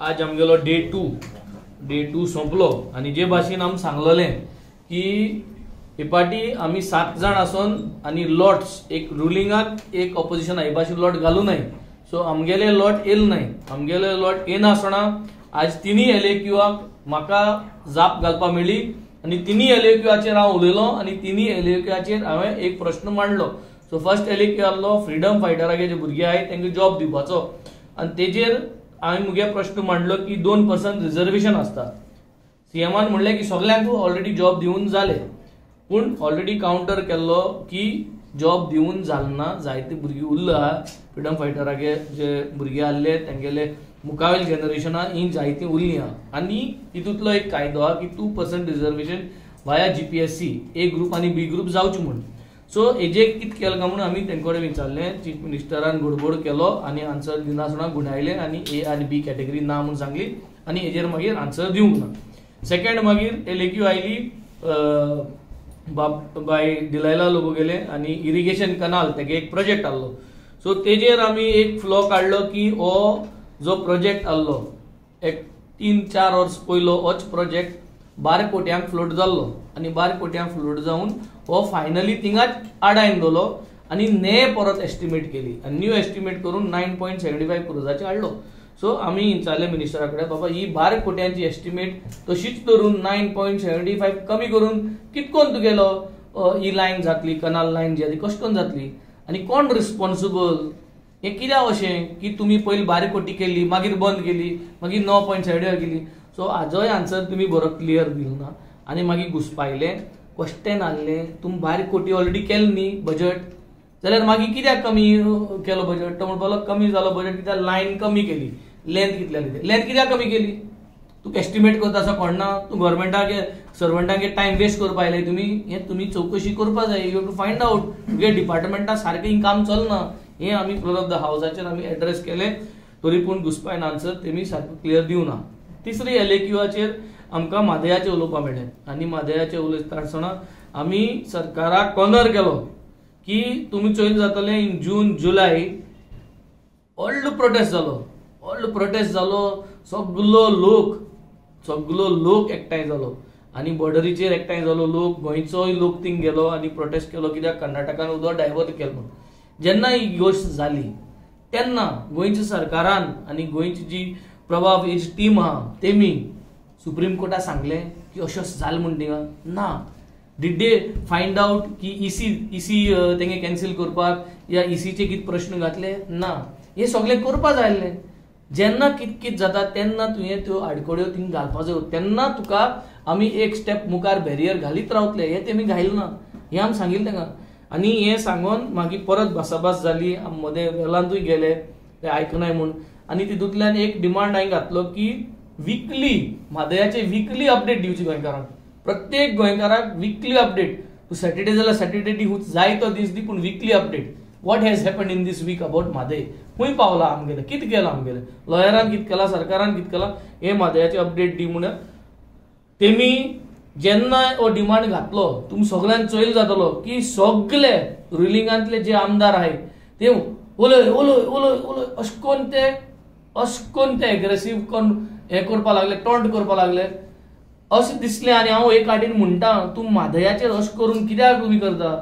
आज आमगेलो day to सोंपलो आणि जे भाशेन आमी सांगलोलें की हे पाटी आमी 7 जाण आसून आणि लॉट्स एक रुलिंगाक एक ऑपोजिशन हे भाशेन लॉट घालू नाही. सो आमगेले लॉट येल नाही. आमगेले लॉट येना आसतना आज तिनी एलएक्यूआक म्हाका जाप घालपा मेळ्ळी आणि तिनी एलएक्यूआचेर हांव उलयलो आणि तिनी एलएक्यूआचेर हांवें एक प्रश्न मांडलो. सो फर्स्ट एलएक्यू आसलो फ्रीडम फायटराचे जे भुरगे आहेत तांकां जॉब दिवपाचो आणि तेजेर हांवें मुगे प्रश्न मांडलो की 2% रिजर्वेशन आसता. सीएमान म्हणलें की सगळ्यांक ऑलरेडी जॉब दिवन जाले, पूण ऑलरेडी काउंटर केल्लो की जॉब दिवन जालना. जायते भुरगीं उरला फ्रीडम फायटराचे जे भुरगे आसले तांगेले मुखावेल जनरेशना ही जायती उरली आहा. आनी तितूंतलो एक कायदो आहा की 2% रिजर्वेशन वाया जीपीएससी ए ग्रुप आनी बी ग्रुप जावचें म्हणून. सो हेजे कितें केलें काय म्हणून आमी तेंकडे विचारलें. चीफ मिनिस्टरान घोडबोड केलो आनी आन्सर दिनासतना गुणायले आनी ए आनी बी कॅटेगरी ना म्हणून सांगली आनी हेजेर मागीर आन्सर दिवंक ना. सेकंड मागीर एलएक्यू आयली बाय डिलायला लोगो गेले आणि इरिगेशन कनाल तेगे एक प्रोजेक्ट आसलो. सो तेजेर आमी एक फ्लो काढलो की हो जो प्रोजेक्ट आसलो एक 3-4 वर्स पयलो होच प्रोजेक्ट 12 कोट्यांक फ्लोट जाल्लो आणि 12 कोट्यांक फ्लोट जावन हो फायनली थिंगाच आडायन दवरलो आणि ने परत एस्टिमेट केली आणि न्यू एस्टिमेट करून 9.75 करोडाचे हाडलो. सो आमी विचारले मिनिस्टरा कडेन बाबा ही 12 कोट्यांची एस्टिमेट तशीच धरून 9.75 कमी करून कितकोन तुगेलो ही लायन जातली कनाल लायन जी आसा कशें करून जातली आणि कोण रिस्पॉन्सिबल हे कित्याक अशें की तुमी पयलीं 12 कोटी केली मागीर बंद केली मागीर 9.75 केली. सो हाजोय आन्सर तुमी बरो क्लियर दिलो ना आनी मागीर घुस्पायले क्वेश्चन आहले तुमी 12 कोटी ऑलरेडी केले न्ही बजट जाल्यार मागीर कित्याक कमी केलो बजट. तो म्हणपालो कमी जालो बजट कित्याक लायन कमी केली लेंथ कितली लेंथ कित्याक कमी केली. तुका एस्टिमेट करता असो कळना. तूं गव्हर्मेंटाक सर्वंटांक टायम वेस्ट करपा आयले तुमी हे तुमी चवकशी करपा जाय. You have to find out तुगे डिपार्टमेंटा सारकें काम चलना. हे आमी फ्लोर ऑफ द हावसाचेर आमी एड्रेस केले तरी पूण घुस्पायन आन्सर तेमी सारको क्लियर दिवना. तिसरी एलएक्यूआचेर आमकां म्हादयाचें उलोवपा मेळ्ळें आनी म्हादयाचें उलयता आसतना आमी सरकाराक कॉर्नर केलो की तुमी चोयन जातलें इन जून जुलय व्हडलो प्रोटेस्ट जालो सगळो लोक एकठांय जालो आनी बॉर्डरीचेर एकठांय जालो लोक गोंयचोय लोक थिंग गेलो आनी प्रोटेस्ट केलो कित्याक कर्नाटकान उदक डायवर्ट केलो म्हणून. जेन्ना ही गोश्ट जाली तेन्ना गोंयच्या सरकारान आनी गोंयची जी प्रभाव हेची टीम आहा तेमी सुप्रीम कोर्टाक सांगलें की अशें जालें म्हूण थिंगा ना. डिड दे फायंड आउट की इसी तेंगे कॅन्सील करपाक या इसीचे कितें प्रश्न घातले ना. हे सगळें करपा जाय आसलें. जेन्ना कितें जाता तेन्ना तुवें त्यो आडकोड्यो थिंग घालपा जाय तेन्ना तुका आमी एक स्टेप मुखार बॅरियर घालीत रावतले. हे तेमी घायले ना हें आमी सांगिल्लें तेंका. आनी हें सांगून मागीर परत भासाभास जाली मदें वेलांतूय गेले ते आयकनाय म्हूण आनी तितूंतल्यान एक डिमांड हांवें घातलो की विकली म्हादयाचे विकली अपडेट दिवची गोंयकारांक. प्रत्येक गोंयकाराक विकली अपडेट. तूं सॅटर्डे जाल्यार सॅटर्डे दी जाय तो दीस दी पूण weekly update what has happened in this week about Mhadei. खंय पावला आमगेलें कितें केलां आमगेलें लॉयरान कितें केलां सरकारान कितें केलां हे म्हादयाचे अपडेट दी म्हणून तेमी जेन्ना हो डिमांड घातलो तुमी सगळ्यांक चोयल जातलो की सगळे रुलिंगांतले जे आमदार आहाय ते उलय उलय उलय उलय अशें कोन्न ते एग्रेसीव कोन्न हें करपा लागले टॉन्ट करपा लागले अशें दिसलें. आनी हांव एक वाटेन म्हणटा तूं म्हादयाचेर अशें करून कित्याक तुमी करता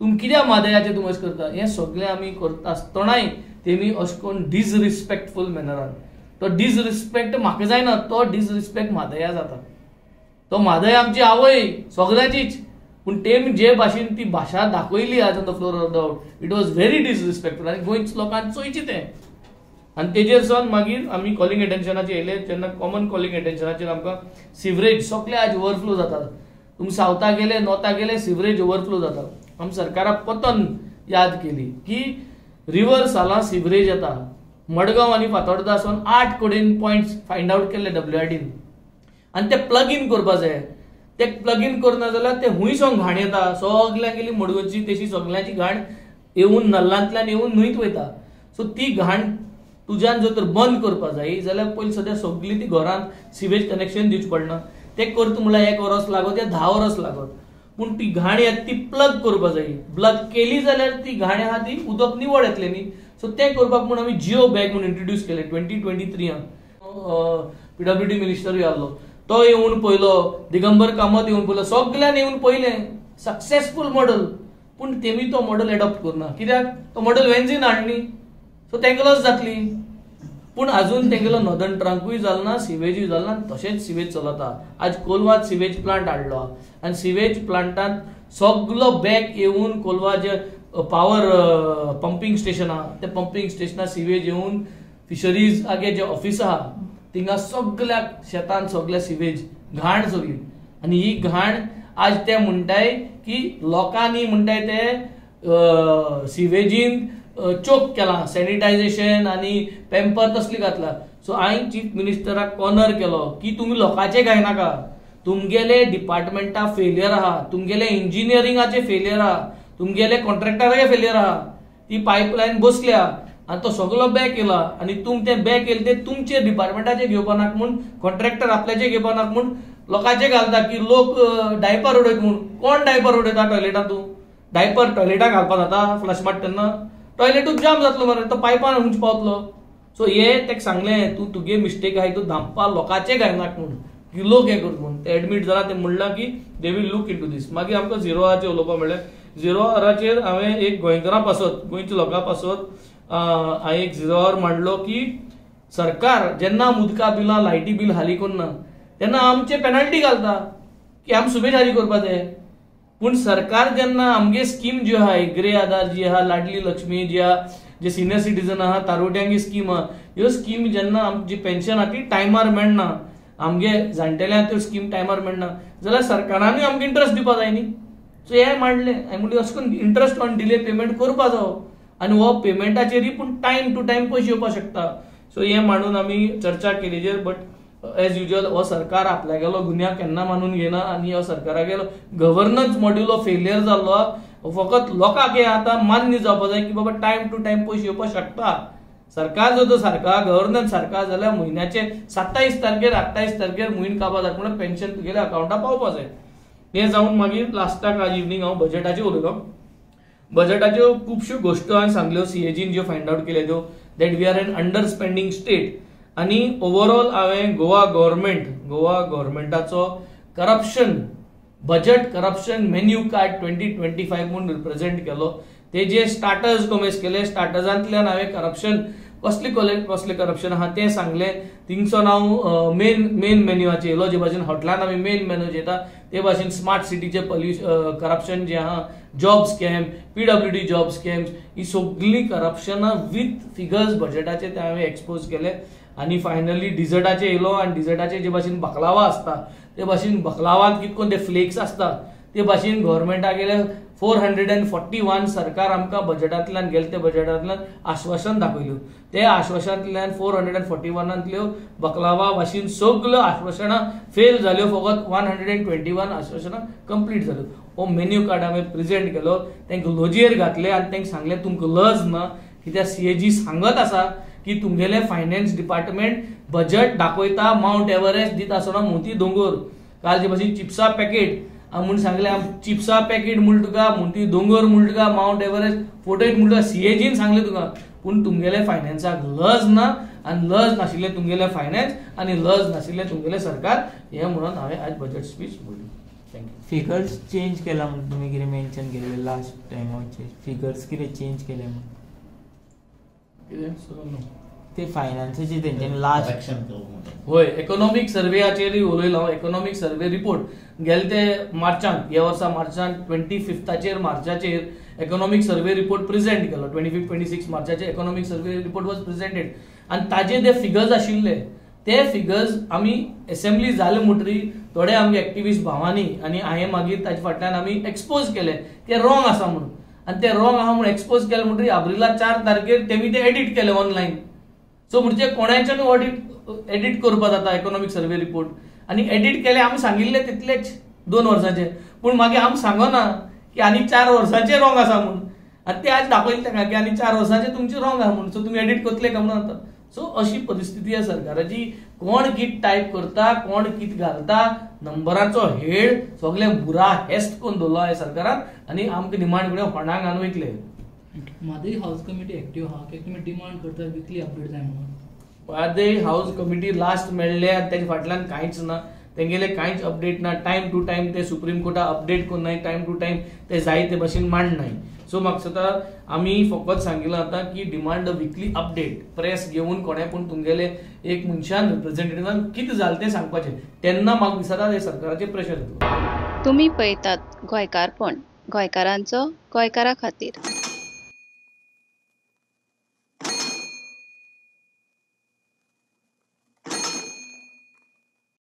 तुमी कित्याक म्हादयाचेर तुमी अशें करता. हें सगळें आमी करता आसतनाय तेमी अशें करून डिसरिस्पेक्टफूल मॅनरान तो डिसरिस्पेक्ट म्हाका जायना तो डिसरिस्पेक्ट म्हादया जाता. तो म्हादय आमची आवय सगळ्याचीच पूण तेमी जे भाशेन ती भाशा दाखयली आज on the floor of the हावस इट वॉज व्हेरी डिसरिस्पेक्टफूल आनी गोंयच्या लोकांक चोयचें तें. आनी तेजेर सावन मागीर आमी कॉलिंग एटेन्शनाचेर येयले जेन्ना कॉमन कॉलिंग एटेन्शनाचेर आमकां सिवरेज सगळे आज ओवरफ्लो जाता. तुमी सावथाक गेले नॉर्थाक गेले सिवरेज ओवरफ्लो जाता. आमी सरकाराक पतन याद केली की रिवर साला सिवरेज येता. मडगांव आनी फातोर्डा सावन 8 कडेन पॉयंट्स फायंड आउट केले WRDन आनी ते प्लग इन करपा जाय. ते प्लग इन करना जाल्यार ते हुंय सावन घाण येता सगळ्यांक गेली मडगांवची तेशी सगळ्यांची घाण येवन नल्लांतल्यान येवन न्हंयत वयता. सो ती घाण तुज्यान जर तर बंद करपा जाय जाल्यार पयलीं सद्या सगळीं ती घरांत सिवेज कनेक्शन दिवचें पडना. ते करता म्हळ्यार 1 वरस लागत या 10 वरस लागत पूण ती घाण येता ती प्लग करपा जाय. प्लग केली जाल्यार ती घाण आहा ती उदक निवळ येतलें न्ही. सो ते करपाक म्हूण आमी जिओ बॅग म्हणून इंट्रोड्यूस केले 2023. PWD मिनिस्टरूय आसलो, तो येवन पळयलो, दिगंबर कामत येवन पळयलो, सगळ्यान येवन पळयलें सक्सेसफूल मॉडल. पूण तेमी तो मॉडल एडॉप्ट करना. कित्याक तो मॉडल वेन्झीन हाडली, सो तेंका लॉस जातली. पूण अजून तेंगेलो नॉर्दर्न ट्रंकूय जालना, सिवेजूय जालना, तशेंच सिवेज चलता. आज कोलवात सिवेज प्लांट हाडलो आनी सिवेज प्लांटांत सगळो बॅक येवन कोलवा जे पावर पंपिंग स्टेशन आहा, त्या पंपिंग स्टेशनार सिवेज येवन फिशरीज आगे जे ऑफिस आहा थिंगा सगळ्या शेतान सगळ्या सिवेज घाण सगळी. आनी ही घाण आज ते म्हणटाय की लोकांनी म्हणटाय ते सिवेजीन चोक केला, सॅनिटायझेशन आणि पॅम्पर तसली घातला. सो हांवें चीफ मिनिस्टराक कॉर्नर केलो की तुमी लोकांचे घायनाका, तुमगेले डिपार्टमेंटा फेलियर आहा, तुमगेले इंजिनियरिंगाचे फेलियर आहा, तुमगेले कॉन्ट्रॅक्टराचे फेलियर आहा. ती पायपलायन बसल्या आणि तो सगळो बॅक येला आणि तुम ते बॅक येले ते तुमचे डिपार्टमेंटाचे घेवपा नाक म्हूण, कॉन्ट्रॅक्टर आपल्याचे घेवपा नाक म्हूण लोकांचे घालता की लोक डायपर उडयत म्हूण. कोण डायपर उडयता टॉयलेटात? तूं डायपर टॉयलेटाक घालपा जाता फ्लश मारता तेन्ना? टॉयलेटूच जाम जातलो मरे, तो पायपान हुंच पावतलो. सो हे तेका सांगलें तूं तुगे मिस्टेक आहाय तूं धांपा लोकांचे घायनाक म्हूण, की लोक हें करता म्हूण. ते एडमीट जाला, ते म्हणलां की they will look into this. मागीर आमकां 0 आवाराचेर उलोवपाक मेळ्ळें. 0 आवाराचेर हांवें एक गोंयकारां पासत, गोंयच्या लोकां पासत हांवें एक 0 आवर मांडलो की सरकार जेन्ना उदका बिलां लायटी बील हाली करना तेन्ना आमचे पेनल्टी घालता की आमी सुबेज हाली करपा जाय. पूण सरकार जेन्ना आमगे स्कीम ज्यो आहा, गृह आधार जी आहा, लाडली लक्ष्मी जी आहा, जे सिनियर सिटीजन आहा तारोट्यांची स्कीम आहा, ह्यो स्कीम जेन्ना आमची पेन्शन आहा ती टायमार मेळना, आमगे जाणटेल्यांक त्यो स्कीम टायमार मेळना, जाल्यार सरकारानूय आमकां इंट्रस्ट दिवपा जाय न्ही. सो हें मांडलें. हांवें म्हणलें अशें करून इंट्रस्ट ऑन डिले पेमेंट करपा जावो आनी हो पेमेंटाचेरय पूण टायम टू टायम पयशे येवपाक शकता. सो हें मांडून आमी चर्चा केली. बट एज युजल हो सरकार आपल्यागेलो गुन्या केन्ना मानून घेना आनी हो सरकारागेलो गव्हर्नन्स मॉड्यूल फेलियर जाल्लो. फकत लोकांक हे आतां मान्य जावपा जाय की बाबा टायम टू टायम पयशे येवपाक शकता. सरकार जर सारका, गव्हर्नन्स सारका जाल्यार म्हयन्याचे 27 तारखेर 28 तारखेर म्हयनो काबार जाता म्हणून पेन्शन तुगेल्या अकाउंटाक पावपा जाय. हें जावन मागीर लास्टाक आज इवनिंग हांव बजेटाचेर उलयलो. बजेटाच्यो खुबश्यो गोश्टी हांवें सांगल्यो, सीएजीन ज्यो फायंड आउट केल्यो त्यो, that we are an underspending state. आनी ओवरऑल हांवें गोवा गव्हर्मेंटाचो corruption, budget corruption menu card 2025 म्हणून रिप्रेझेंट केलो. तेजे स्टार्टर्स कमेस केले. स्टार्टर्सांतल्यान हांवें करप्शन कसले करप्शन आहा तें सांगलें. थिंगसोन हांव मेन मेन्यूआचेर येयलो, जे भाशेन हॉटलान आमी मेन मेन्यू येता ते भाशेन स्मार्ट सिटीचे करप्शन जे आहा, job scam, PWD job scams, ही सगळी करप्शनां विथ फिगर्स बजेटाचे ते हांवें एक्सपोज केले. आनी फायनली डिझर्टाचेर येयलो आनी डिझर्टाचे जे भाशेन बकलावा आसता ते भाशेन बकलावांत कितको ते फ्लेक्स आसता ते भाशेन गव्हर्मेंटाक गेले 441 सरकार आमकां बजेटांतल्यान गेले ते बजेटांतल्यान आश्वासन दाखयल्यो. ते आश्वासनांतल्यान 441 बकलावा भाशेन सगळ्यो आश्वासनां फेल जाल्यो. फकत 121 आश्वासनां कंप्लीट जाल्यो. हो मेन्यू कार्ड हांवें प्रेझेंट केलो. तांकां लॉजेर घातले आनी तांकां सांगलें तुमकां लज ना, कित्याक सीएजी सांगत आसा की तुमगेले फायनान्स डिपार्टमेंट बजेट दाखयता माउंट एव्हरेस्ट दिता आसतना मोती दोंगर. काल जे भाशेन चिप्सा पॅकेट म्हूण सांगलें, चिप्सा पॅकेट म्हूण तुका, मोती दोंगर म्हूण तुका, माउंट एव्हरेस्ट फोटोयत म्हूण तुका सीएजीन सांगलें तुका. पूण तुमगेले फायनान्साक लज ना आनी लज नाशिल्ले तुमगेले फायनान्स आनी लज नाशिल्ले तुमगेले सरकार. हें म्हणून हांवें आज बजेट स्पीच बोलली. थँक्यू. फिगर्स चेंज केला म्हणून तुमी कितें मेन्शन केलें लास्ट टायमाचे फिगर्स कितें चेंज केले म्हणून? ते फायनान्साचे तेंच्यानी लास्ट होय इकॉनॉमिक सर्वेचेर उलयलो. इकॉनॉमिक सर्वे रिपोर्ट गेले ते मार्चांत, ह्या वर्सा मार्चांत 25 मार्चाचेर इकॉनॉमिक सर्वे रिपोर्ट प्रेझेंट केलो. 25-26 मार्चाचेर economic survey report was presented आनी ताजे जे फिगर्स आशिल्ले ते फिगर्स आमी असेंब्ली जाले म्हणटरी थोडे आमगे एक्टिविस्ट भावांनी आनी हांवें मागीर ताजे फाटल्यान आमी एक्सपोज केले ते रॉंग आसा म्हणून. आनी ते रॉंग आहा म्हणून एक्सपोज केले म्हणटरी एप्रिला 4 तारखेर तेमी ते एडिट केले ऑनलायन. सो म्हणजे कोणाच्यान एडिट करपा जाता इकॉनॉमिक सर्वे रिपोर्ट. आनी एडिट केले आमी सांगिल्ले तितलेच 2 वर्सांचे. पूण मागीर आमी सांगना की आनी 4 वर्सांचे रॉंग आसा म्हणून. आनी ते आज दाखयले तांकां की आनी 4 वर्सांचे तुमचे रॉंग आहा म्हणून. सो तुमी एडिट करतले काय म्हणून आता. सो अशी परिस्थिती आहे सरकाराची. कोण कित टायप करता, कोण कित घालता, नंबराचो हेड सगळे बुरा हेस्ट करून दवरलो आहे सरकारान. आनी आमकां निमाण कडेन होणाक घालून वयतले. म्हादय हाऊस कमिटी एक्टिव्ह आहा की तुमी डिमांड करता विकली अपडेट जाय म्हणून? वादे हाऊस कमिटी लास्ट मेळ्ळे आनी तेजे फाटल्यान कांयच ना, तेंगेले कांयच अपडेट ना. टायम टू टायम ते सुप्रीम कोर्टा अपडेट करनाय, टायम टू टायम ते जाय ते भाशेन मांडनाय. सो म्हाका दिसता आमी फकत सांगिल्लें आतां की demand a weekly update. Press घेवन कोणें पूण तुमगेले एक मनशान रिप्रेझेंटेटिव्हान कितें जालें तें सांगपाचें, तेन्ना म्हाका दिसता हे सरकाराचेर प्रेशर येतलो. तुम्ही पळयतात गोंयकारपण, गोंयकारांचो गोंयकारा खातीर.